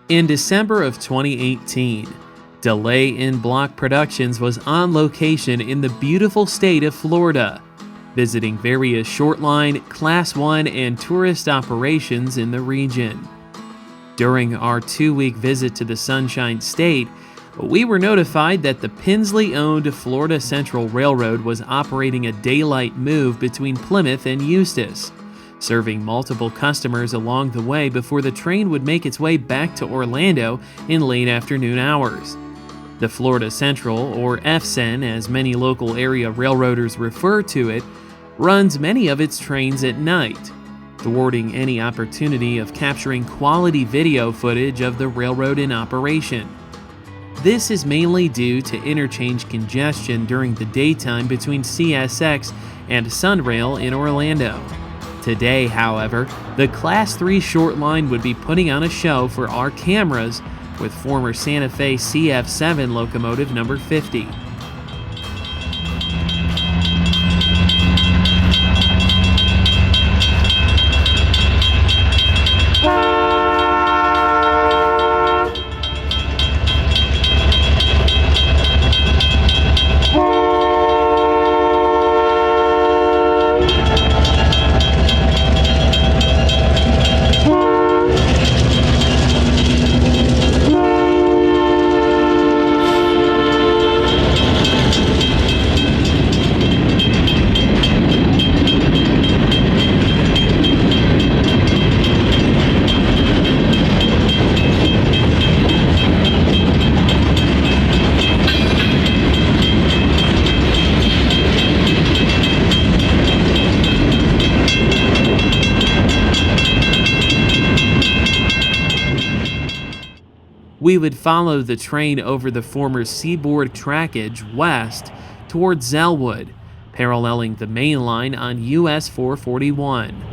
In December of 2018, Delay in Block Productions was on location in the beautiful state of Florida, visiting various shortline, Class 1, and tourist operations in the region. During our 2-week visit to the Sunshine State, we were notified that the Pinsley-owned Florida Central Railroad was operating a daylight move between Plymouth and Eustis, serving multiple customers along the way before the train would make its way back to Orlando in late afternoon hours. The Florida Central, or FCEN as many local area railroaders refer to it, runs many of its trains at night, thwarting any opportunity of capturing quality video footage of the railroad in operation. This is mainly due to interchange congestion during the daytime between CSX and Sunrail in Orlando. Today, however, the Class 3 short line would be putting on a show for our cameras with former Santa Fe CF7 locomotive number 50. We would follow the train over the former seaboard trackage west towards Zellwood, paralleling the main line on US 441.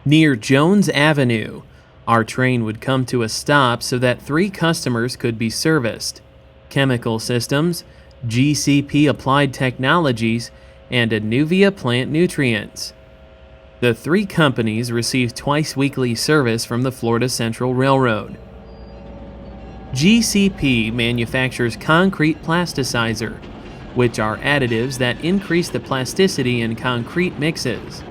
Near Jones Avenue, our train would come to a stop so that 3 customers could be serviced: Chemical Systems, GCP Applied Technologies, and Anuvia Plant Nutrients. The 3 companies receive twice-weekly service from the Florida Central Railroad. GCP manufactures concrete plasticizer, which are additives that increase the plasticity in concrete mixes.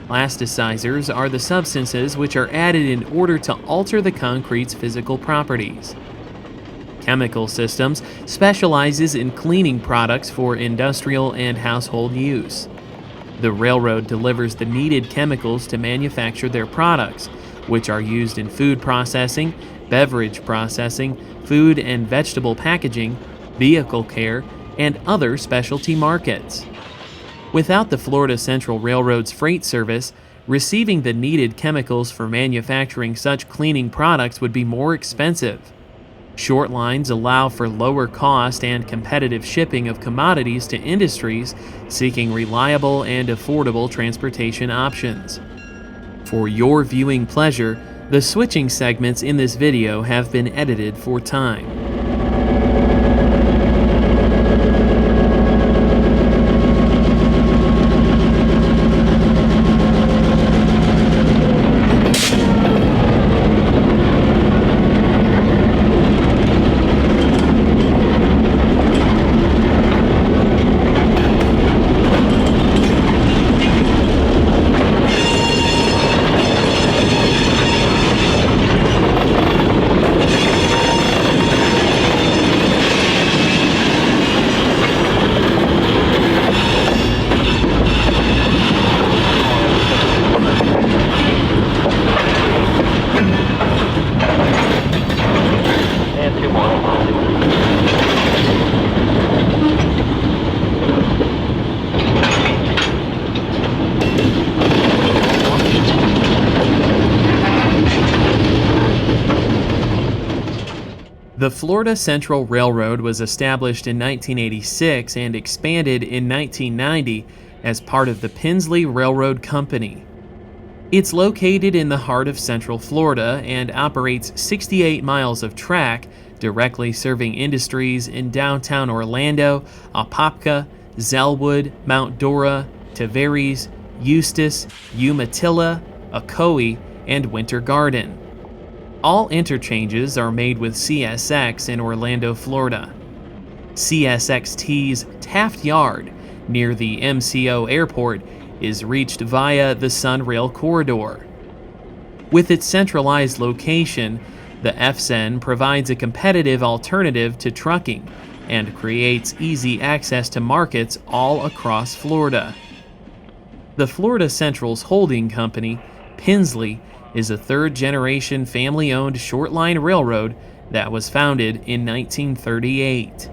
Plasticizers are the substances which are added in order to alter the concrete's physical properties. Chemical Systems specializes in cleaning products for industrial and household use. The railroad delivers the needed chemicals to manufacture their products, which are used in food processing, beverage processing, food and vegetable packaging, vehicle care, and other specialty markets. Without the Florida Central Railroad's freight service, receiving the needed chemicals for manufacturing such cleaning products would be more expensive. Short lines allow for lower cost and competitive shipping of commodities to industries seeking reliable and affordable transportation options. For your viewing pleasure, the switching segments in this video have been edited for time. The Florida Central Railroad was established in 1986 and expanded in 1990 as part of the Pennsylvania Railroad Company. It's located in the heart of Central Florida and operates 68 miles of track directly serving industries in downtown Orlando, Apopka, Zellwood, Mount Dora, Tavares, Eustis, Umatilla, Ocoee, and Winter Garden. All interchanges are made with CSX in Orlando, Florida. CSXT's Taft Yard, near the MCO airport, is reached via the Sunrail corridor. With its centralized location, the FCEN provides a competitive alternative to trucking and creates easy access to markets all across Florida. The Florida Central's holding company, Pensley, is a third-generation family-owned shortline railroad that was founded in 1938.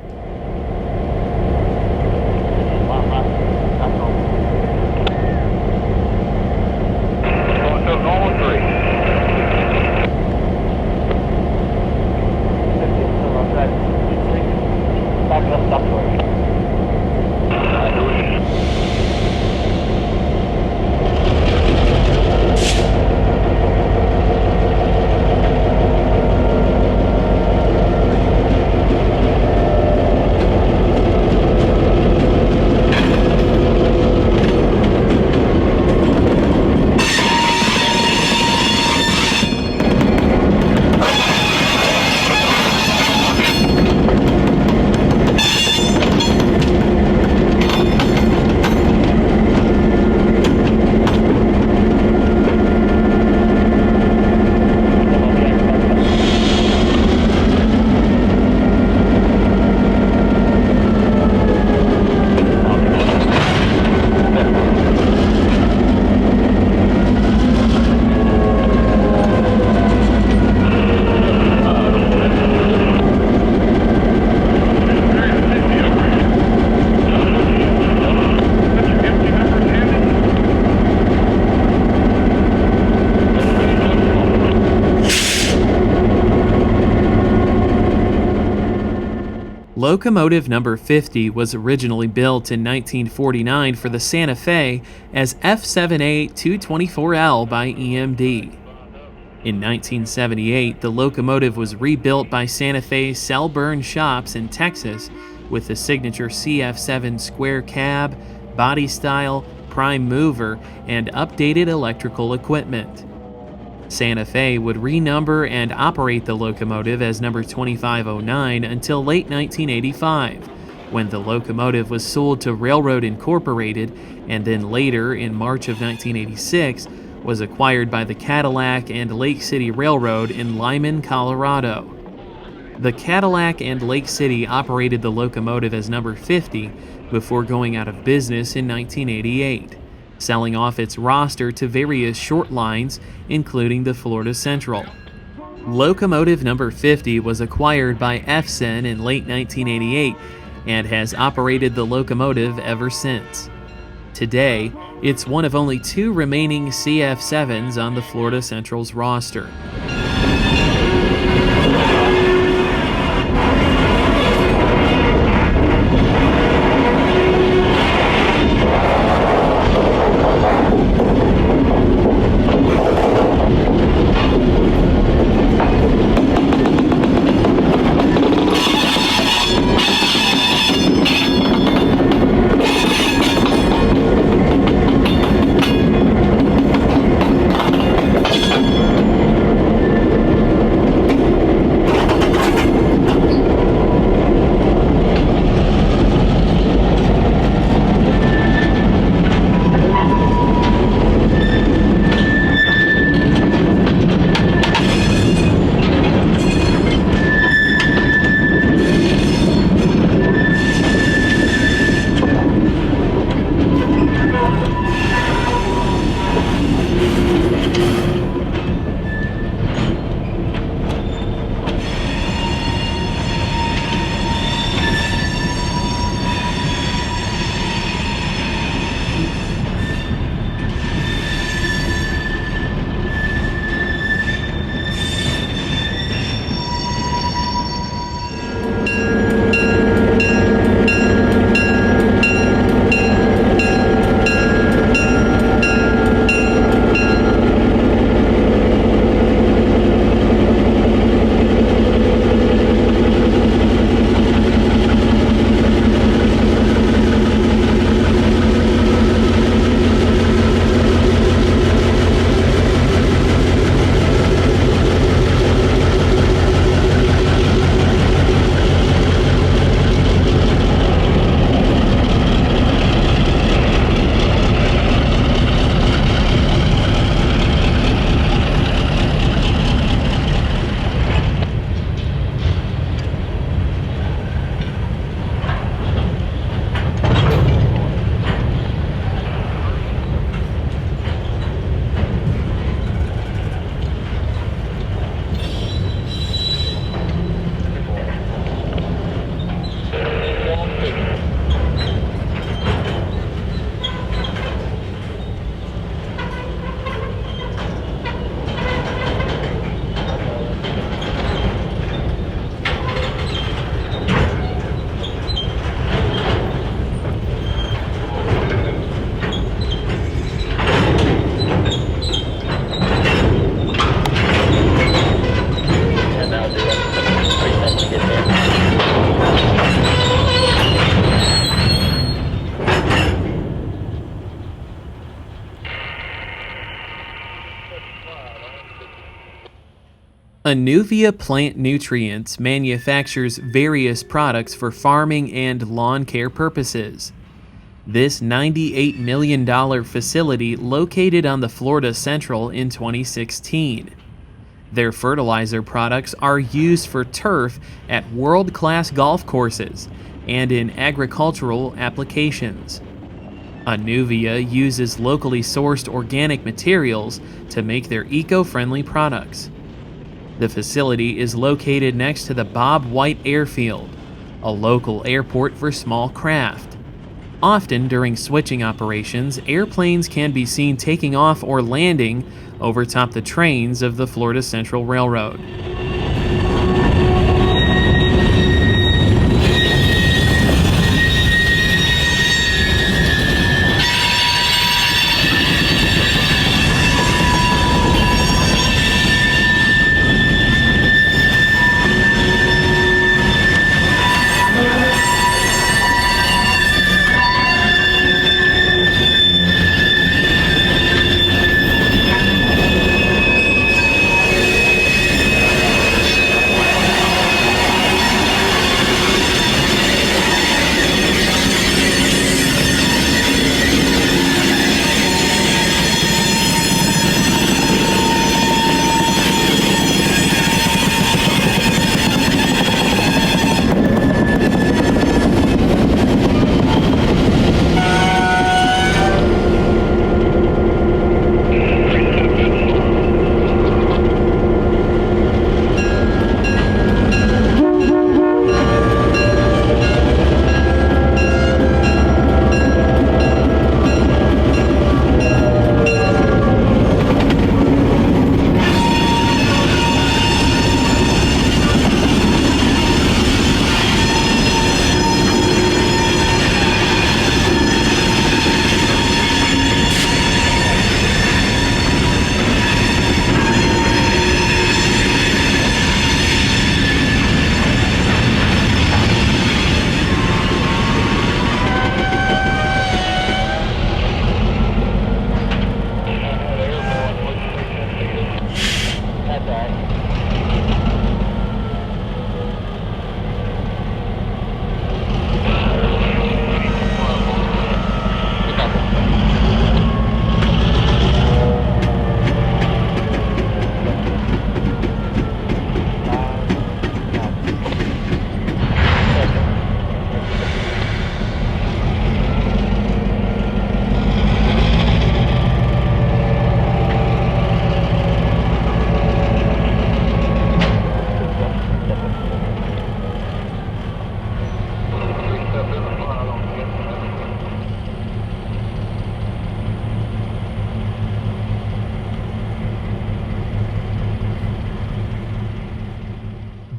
Locomotive number 50 was originally built in 1949 for the Santa Fe as F7A 224L by EMD. In 1978, the locomotive was rebuilt by Santa Fe Selburn Shops in Texas with the signature CF7 square cab, body style, prime mover, and updated electrical equipment. Santa Fe would renumber and operate the locomotive as number 2509 until late 1985, when the locomotive was sold to Railroad Incorporated and then later, in March of 1986, was acquired by the Cadillac and Lake City Railroad in Lyman, Colorado. The Cadillac and Lake City operated the locomotive as number 50 before going out of business in 1988. Selling off its roster to various short lines, including the Florida Central. Locomotive number 50 was acquired by FCEN in late 1988 and has operated the locomotive ever since. Today, it's one of only 2 remaining CF7s on the Florida Central's roster. Anuvia Plant Nutrients manufactures various products for farming and lawn care purposes. This $98 million facility located on the Florida Central in 2016. Their fertilizer products are used for turf at world-class golf courses and in agricultural applications. Anuvia uses locally sourced organic materials to make their eco-friendly products. The facility is located next to the Bob White Airfield, a local airport for small craft. Often during switching operations, airplanes can be seen taking off or landing over top the trains of the Florida Central Railroad.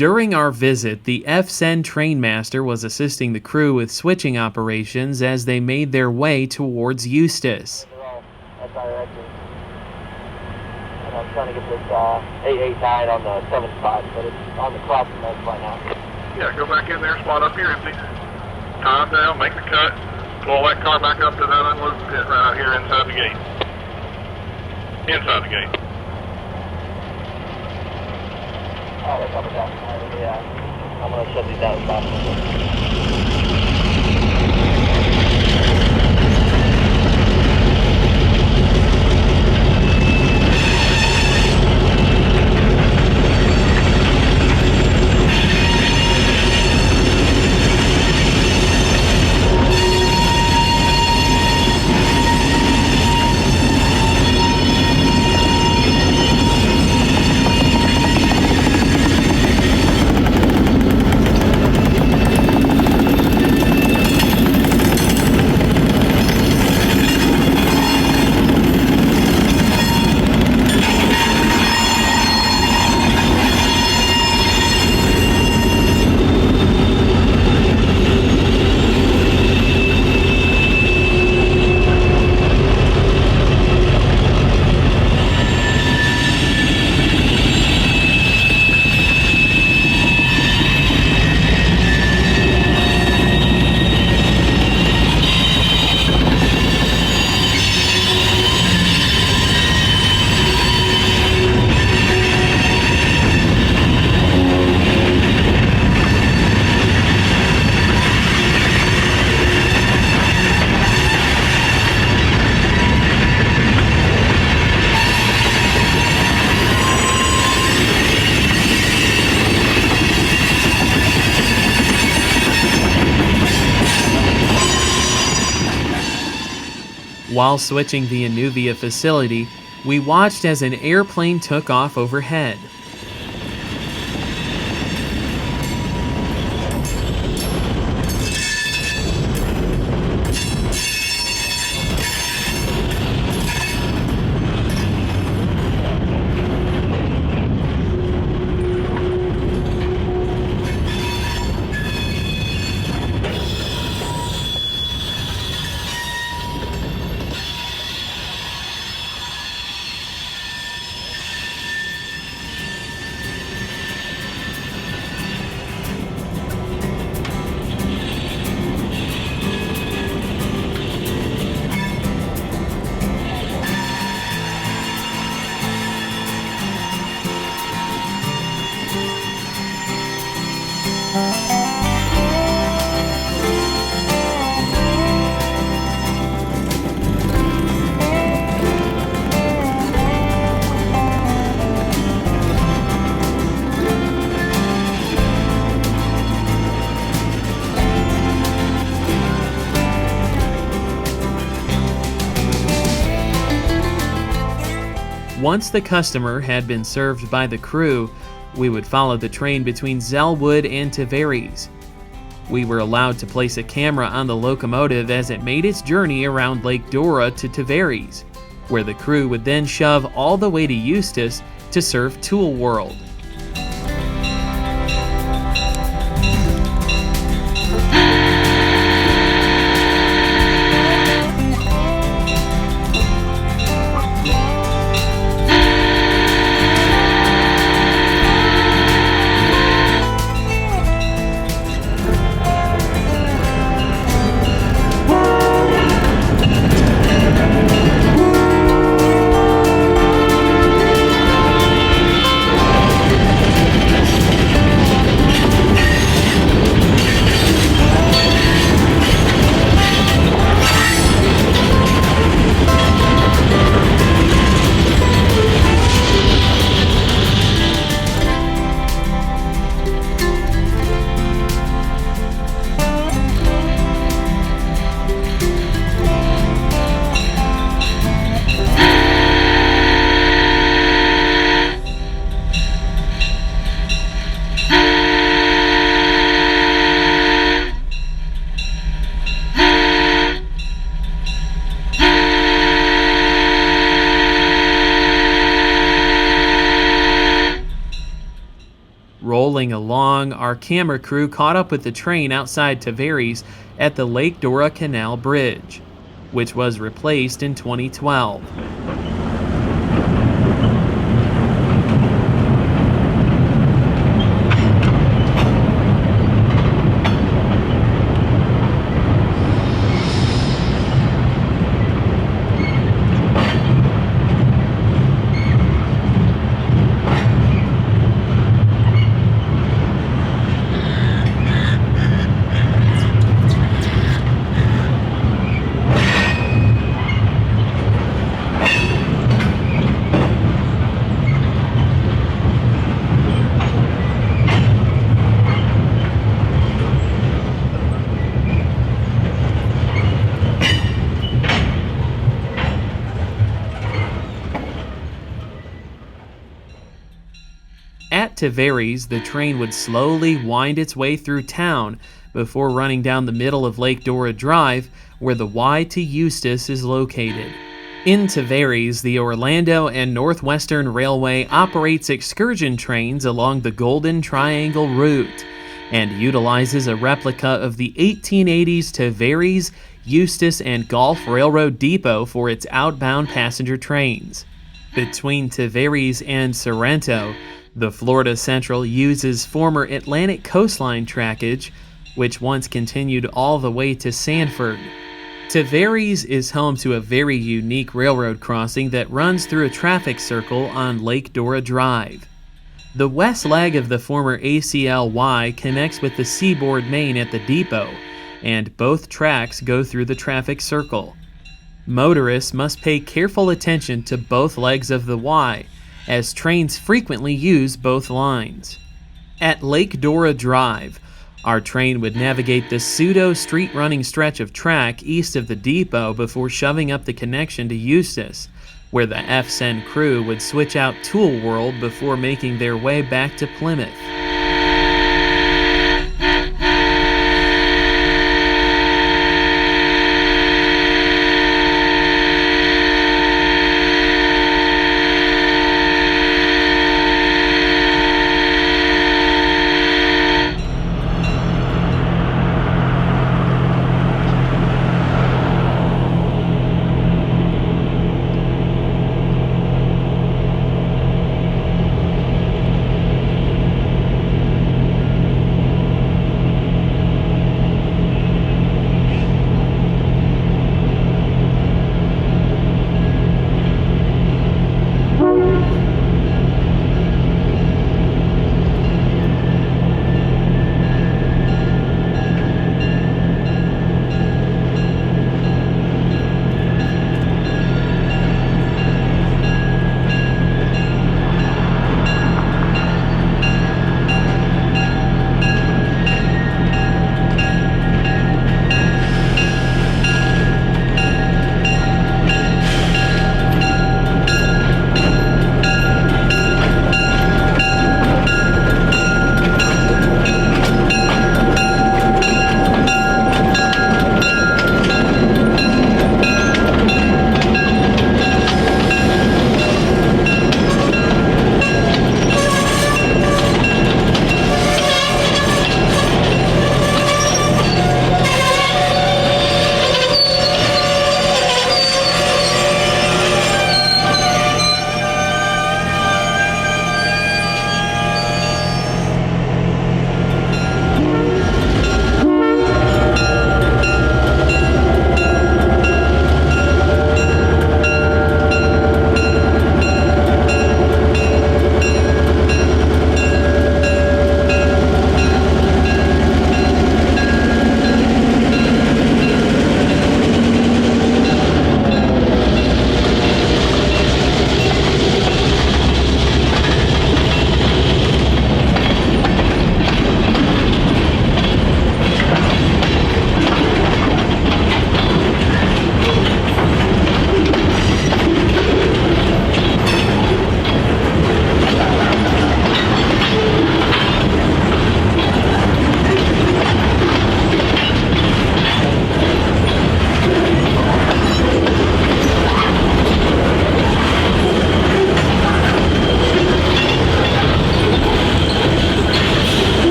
During our visit, the FSEN trainmaster was assisting the crew with switching operations as they made their way towards Eustis. That's direction. And I'm trying to get this 889 on the 7 spot, but it's on the crossing notes right now. Yeah, go back in there, spot up here empty. Time down, make the cut, pull that car back up to that unload pit right out here inside the gate. Inside the gate. Oh, they're coming down. Yeah. I'm going to shut these down as fast as While switching the Anuvia facility, we watched as an airplane took off overhead. Once the customer had been served by the crew, we would follow the train between Zellwood and Tavares. We were allowed to place a camera on the locomotive as it made its journey around Lake Dora to Tavares, where the crew would then shove all the way to Eustis to serve Tool World. Rolling along, our camera crew caught up with the train outside Tavares at the Lake Dora Canal Bridge, which was replaced in 2012. At Tavares, the train would slowly wind its way through town before running down the middle of Lake Dora Drive, where the Wye to Eustis is located. In Tavares, the Orlando and Northwestern Railway operates excursion trains along the Golden Triangle route and utilizes a replica of the 1880s Tavares, Eustis, and Gulf Railroad Depot for its outbound passenger trains. Between Tavares and Sorrento, the Florida Central uses former Atlantic coastline trackage, which once continued all the way to Sanford. Tavares is home to a very unique railroad crossing that runs through a traffic circle on Lake Dora Drive. The west leg of the former ACL-Y connects with the Seaboard Main at the depot, and both tracks go through the traffic circle. Motorists must pay careful attention to both legs of the Y, as trains frequently use both lines. At Lake Dora Drive, Our train would navigate the pseudo street running stretch of track east of the depot before shoving up the connection to Eustis, where the FSEN crew would switch out Tool World before making their way back to Plymouth.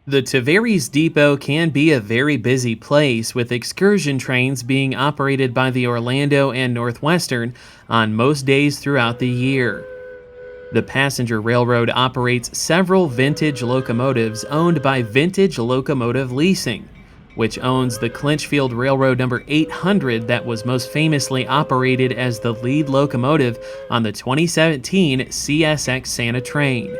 The Tavares Depot can be a very busy place, with excursion trains being operated by the Orlando and Northwestern on most days throughout the year. The passenger railroad operates several vintage locomotives owned by Vintage Locomotive Leasing, which owns the Clinchfield Railroad number 800 that was most famously operated as the lead locomotive on the 2017 CSX Santa train.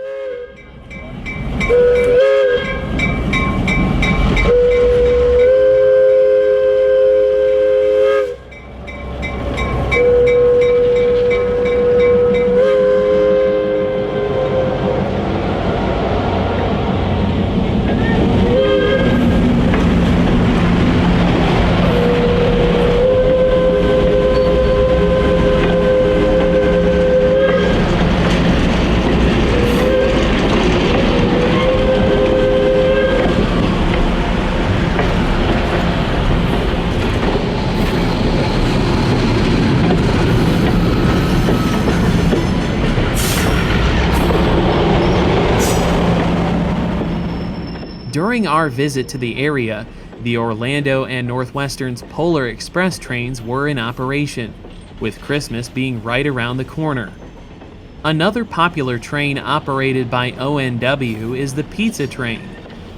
During our visit to the area, the Orlando and Northwestern's Polar Express trains were in operation, with Christmas being right around the corner. Another popular train operated by ONW is the Pizza Train,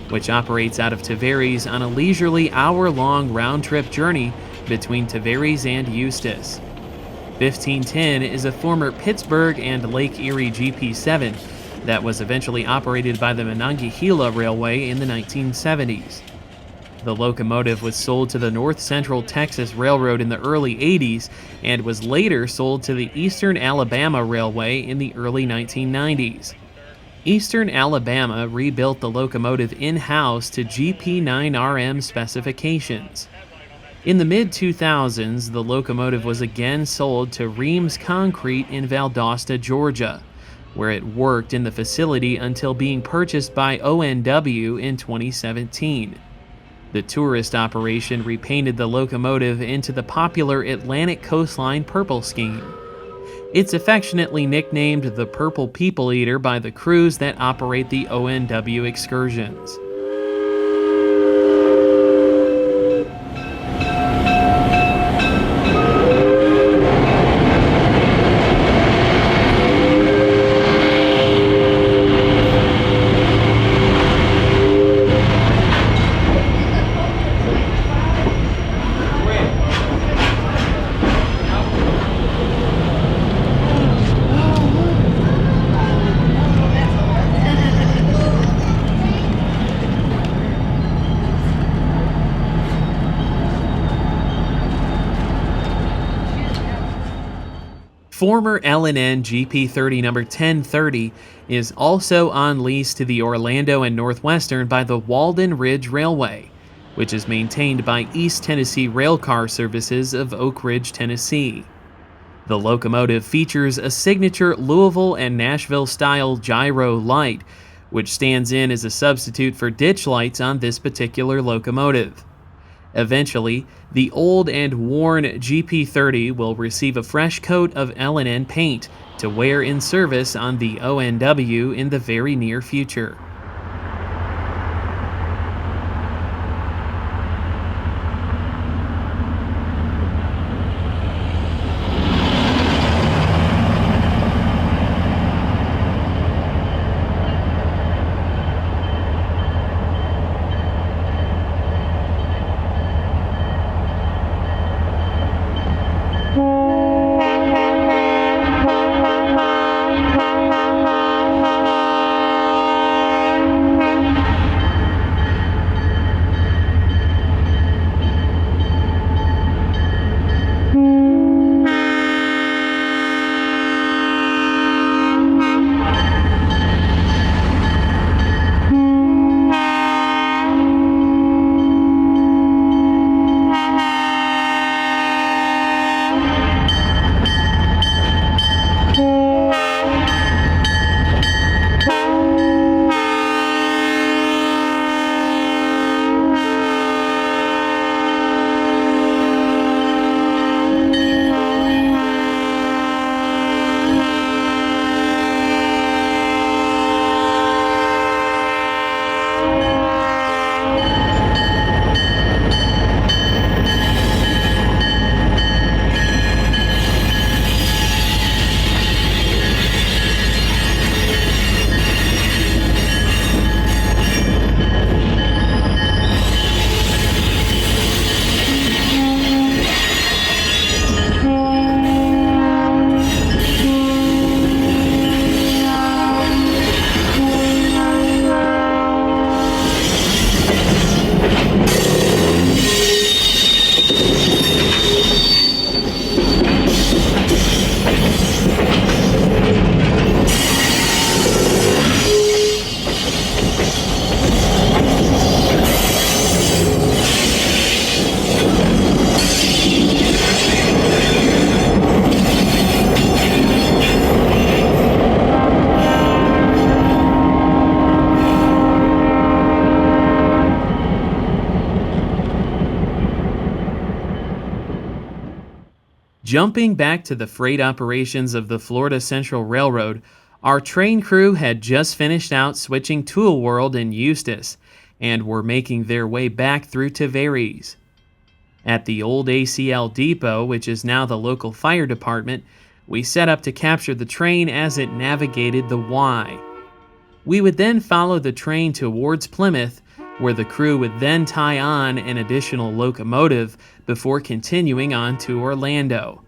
which operates out of Tavares on a leisurely hour-long round-trip journey between Tavares and Eustis. 1510 is a former Pittsburgh and Lake Erie GP7 that was eventually operated by the Monongahela Railway in the 1970s. The locomotive was sold to the North Central Texas Railroad in the early 80s and was later sold to the Eastern Alabama Railway in the early 1990s. Eastern Alabama rebuilt the locomotive in-house to GP9RM specifications. In the mid-2000s, the locomotive was again sold to Reams Concrete in Valdosta, Georgia, where it worked in the facility until being purchased by ONW in 2017. The tourist operation repainted the locomotive into the popular Atlantic Coastline purple scheme. It's affectionately nicknamed the Purple People Eater by the crews that operate the ONW excursions. Former L&N GP30 number 1030 is also on lease to the Orlando and Northwestern by the Walden Ridge Railway, which is maintained by East Tennessee Railcar Services of Oak Ridge, Tennessee. The locomotive features a signature Louisville and Nashville-style gyro light, which stands in as a substitute for ditch lights on this particular locomotive. Eventually, the old and worn GP30 will receive a fresh coat of L&N paint to wear in service on the ONW in the very near future. Jumping back to the freight operations of the Florida Central Railroad, our train crew had just finished out switching Tool World in Eustis and were making their way back through Tavares. At the old ACL depot, which is now the local fire department, we set up to capture the train as it navigated the Wye. We would then follow the train towards Plymouth, where the crew would then tie on an additional locomotive before continuing on to Orlando.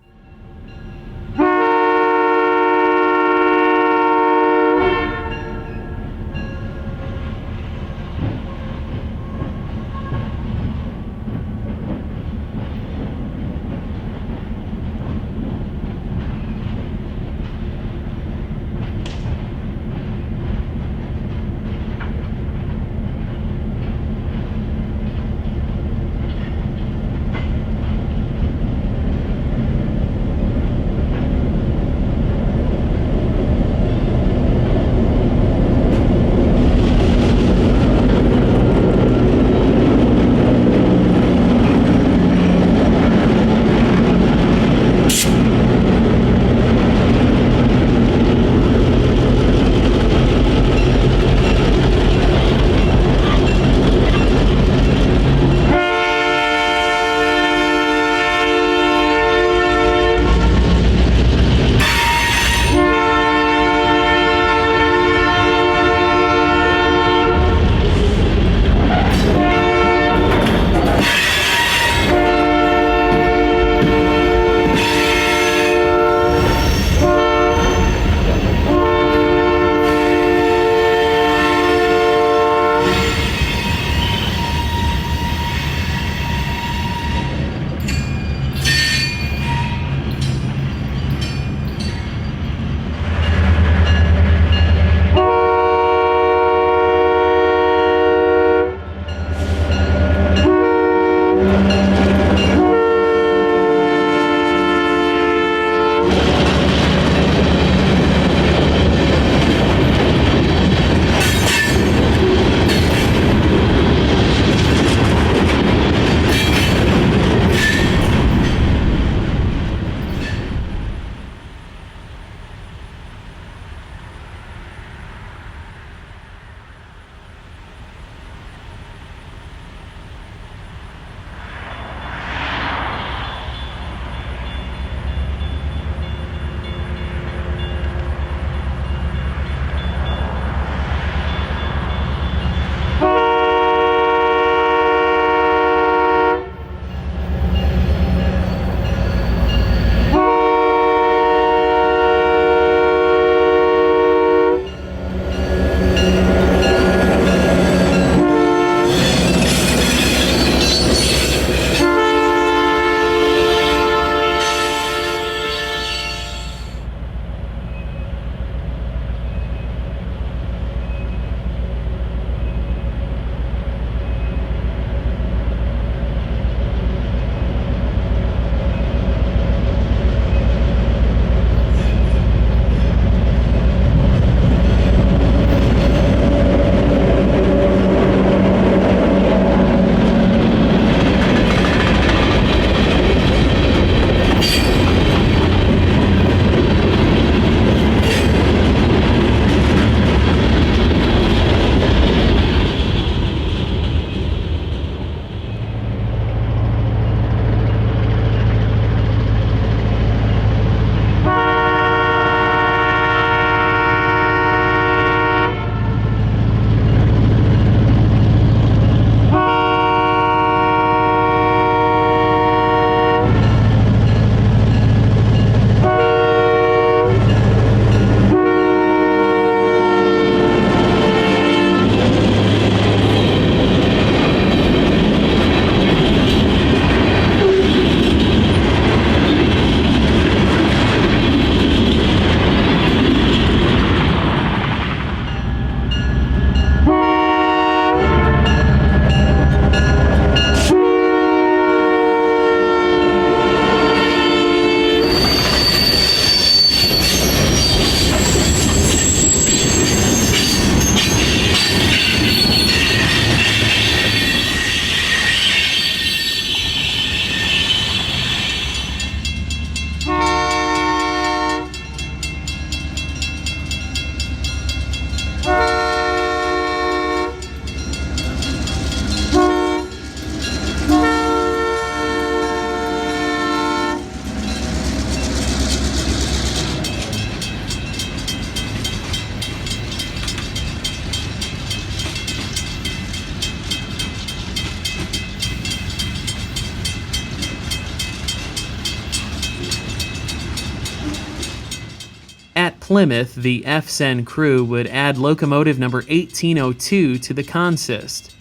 Plymouth, the FSEN crew would add locomotive number 1802 to the consist.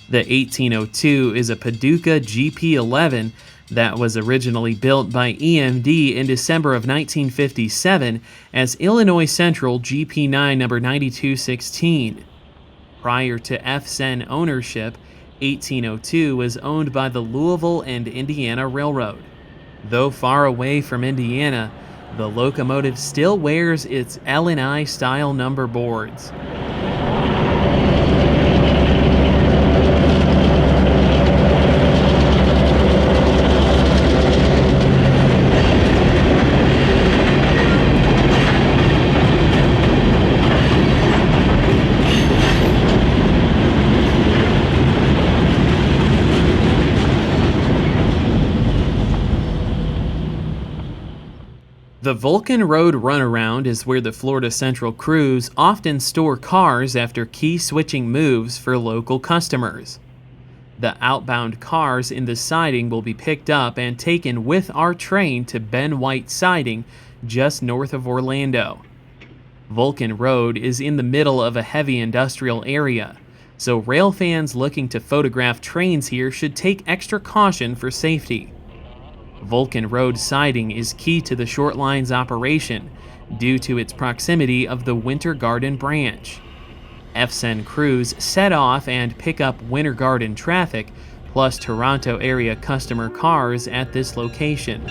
The 1802 is a Paducah GP11 that was originally built by EMD in December of 1957 as Illinois Central GP9 number 9216. Prior to FSEN ownership, 1802 was owned by the Louisville and Indiana Railroad. Though far away from Indiana, the locomotive still wears its L&I style number boards. The Vulcan Road Runaround is where the Florida Central crews often store cars after key switching moves for local customers. The outbound cars in the siding will be picked up and taken with our train to Ben White Siding just north of Orlando. Vulcan Road is in the middle of a heavy industrial area, so rail fans looking to photograph trains here should take extra caution for safety. Vulcan Road siding is key to the shortline's operation due to its proximity of the Winter Garden branch. FSEN crews set off and pick up Winter Garden traffic, plus Toronto area customer cars at this location.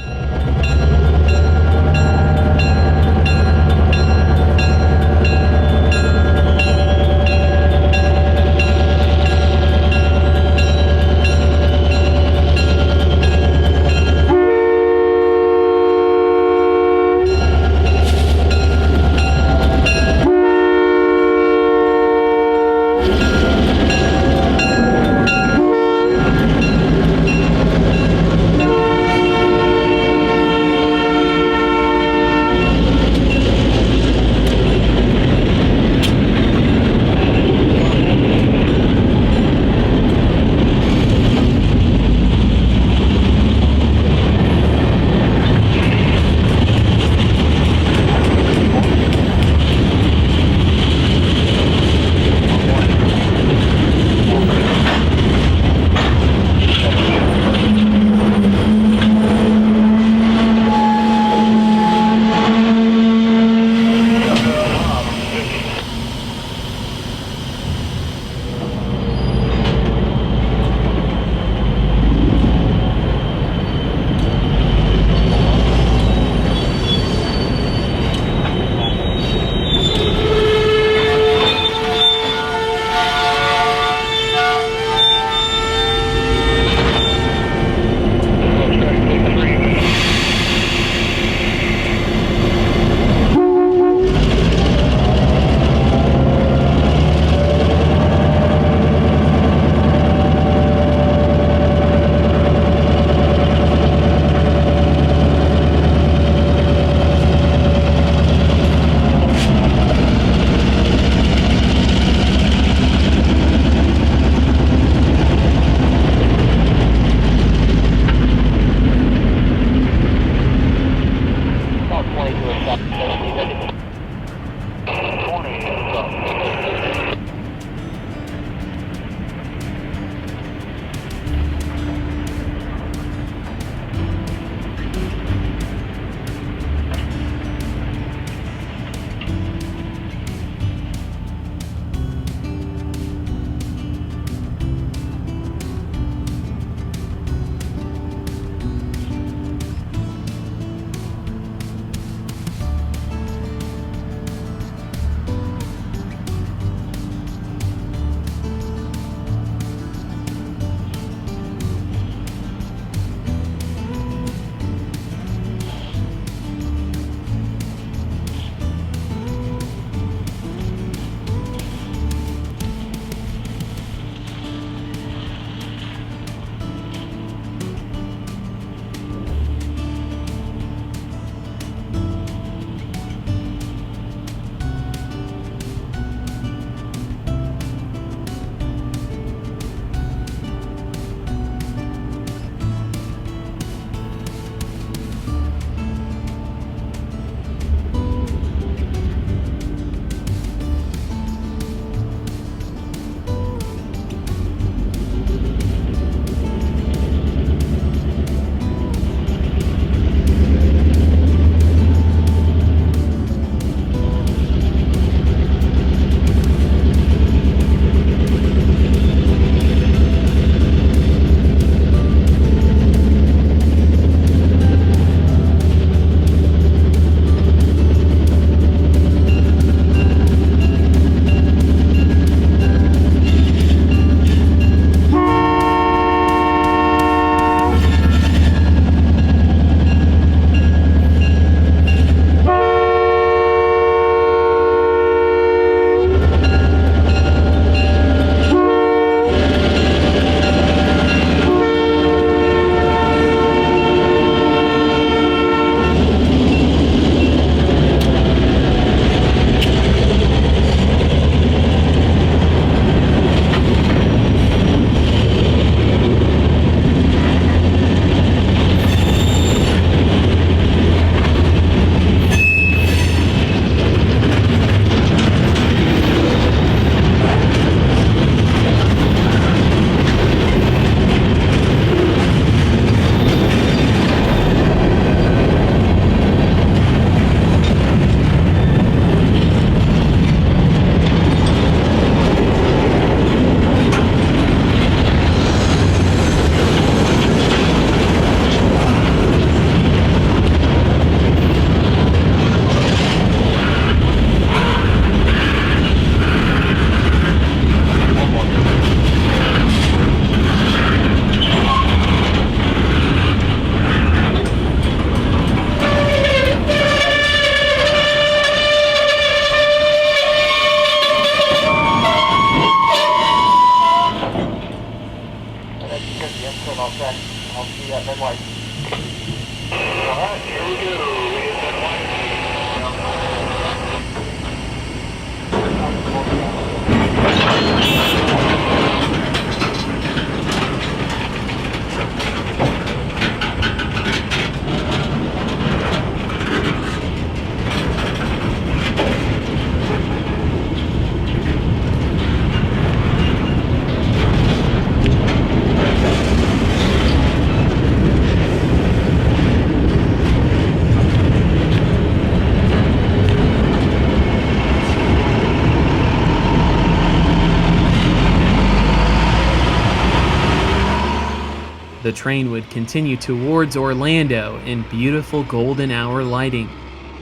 The train would continue towards Orlando in beautiful golden hour lighting.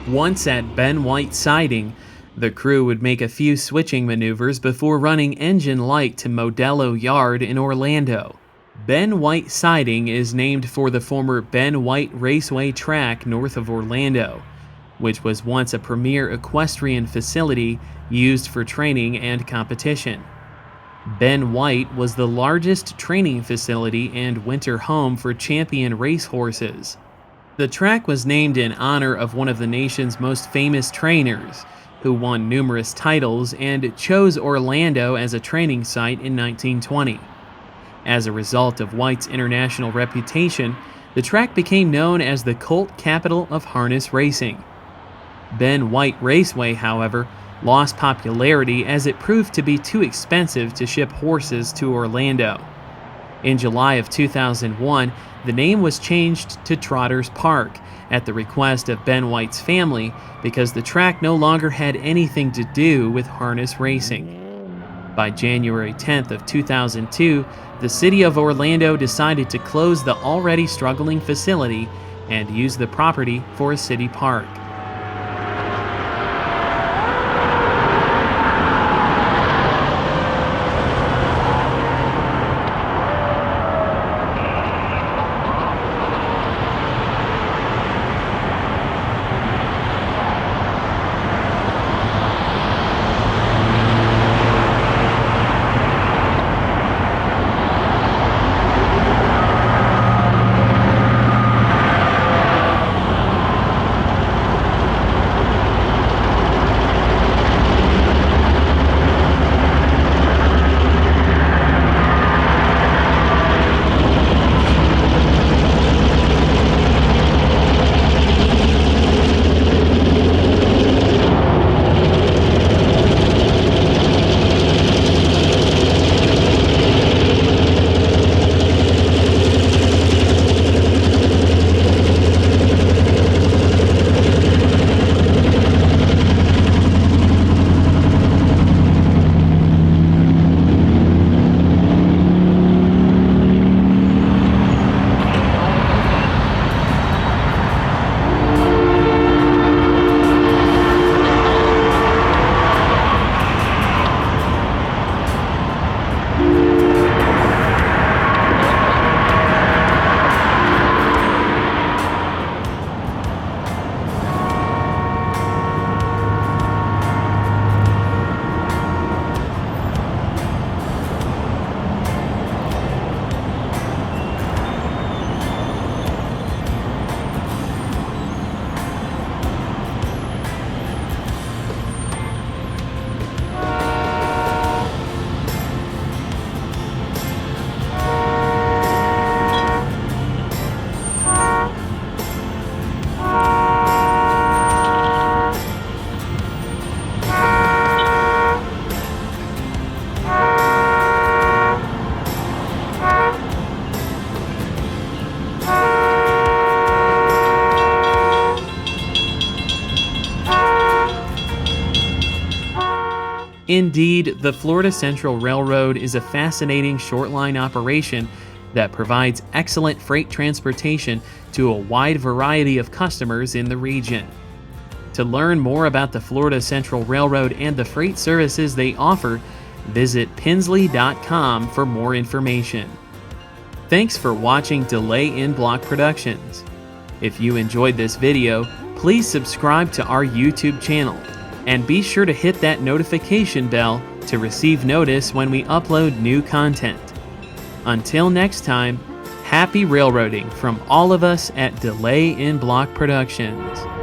Once at Ben White Siding, the crew would make a few switching maneuvers before running engine light to Modello Yard in Orlando. Ben White Siding is named for the former Ben White Raceway track north of Orlando, which was once a premier equestrian facility used for training and competition. Ben White was the largest training facility and winter home for champion racehorses. The track was named in honor of one of the nation's most famous trainers, who won numerous titles and chose Orlando as a training site in 1920. As a result of White's international reputation, the track became known as the Colt Capital of Harness Racing. Ben White Raceway, however, lost popularity as it proved to be too expensive to ship horses to Orlando. In July of 2001, the name was changed to Trotters Park at the request of Ben White's family because the track no longer had anything to do with harness racing. By January 10th of 2002, the city of Orlando decided to close the already struggling facility and use the property for a city park. Indeed, the Florida Central Railroad is a fascinating short-line operation that provides excellent freight transportation to a wide variety of customers in the region. To learn more about the Florida Central Railroad and the freight services they offer, visit Pinsley.com for more information. Thanks for watching Delay in Block Productions. If you enjoyed this video, please subscribe to our YouTube channel and be sure to hit that notification bell to receive notice when we upload new content. Until next time, happy railroading from all of us at Delay in Block Productions.